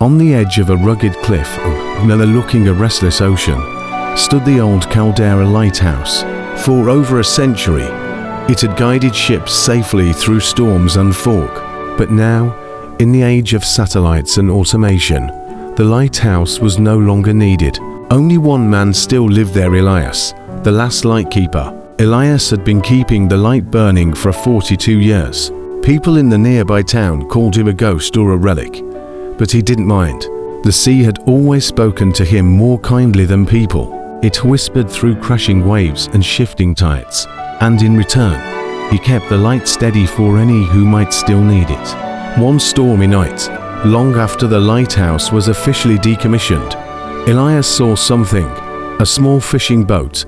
On the edge of a rugged cliff overlooking a restless ocean stood the old Caldera Lighthouse. For over a century, it had guided ships safely through storms and fog. But now, in the age of satellites and automation, the lighthouse was no longer needed. Only one man still lived there, Elias, the last lightkeeper. Elias had been keeping the light burning for 42 years. People in the nearby town called him a ghost or a relic, but he didn't mind. The sea had always spoken to him more kindly than people. It whispered through crashing waves and shifting tides, and in return, he kept the light steady for any who might still need it. One stormy night, long after the lighthouse was officially decommissioned, Elias saw something, a small fishing boat,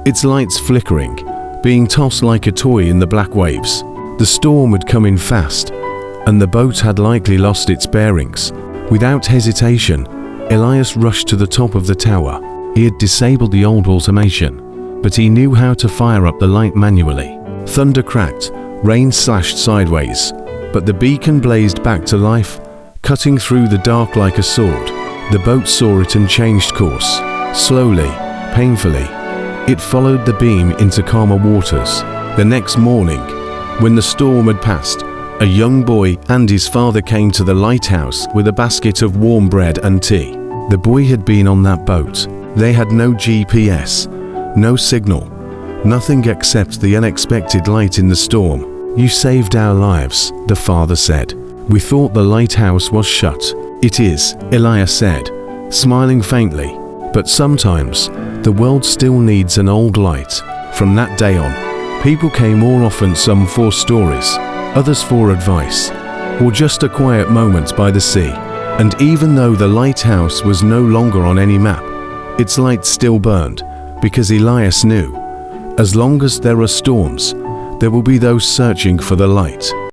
its lights flickering, being tossed like a toy in the black waves. The storm had come in fast, and the boat had likely lost its bearings. Without hesitation, Elias rushed to the top of the tower. He had disabled the old automation, but he knew how to fire up the light manually. Thunder cracked, rain slashed sideways, but the beacon blazed back to life, cutting through the dark like a sword. The boat saw it and changed course. Slowly, painfully, it followed the beam into calmer waters. The next morning, when the storm had passed, a young boy and his father came to the lighthouse with a basket of warm bread and tea. The boy had been on that boat. They had no GPS, no signal, nothing except the unexpected light in the storm. "You saved our lives," the father said. "We thought the lighthouse was shut." "It is," Elias said, smiling faintly. "But sometimes, the world still needs an old light." From that day on, people came more often, some for stories, others for advice, or just a quiet moment by the sea. And even though the lighthouse was no longer on any map, its light still burned, because Elias knew, as long as there are storms, there will be those searching for the light.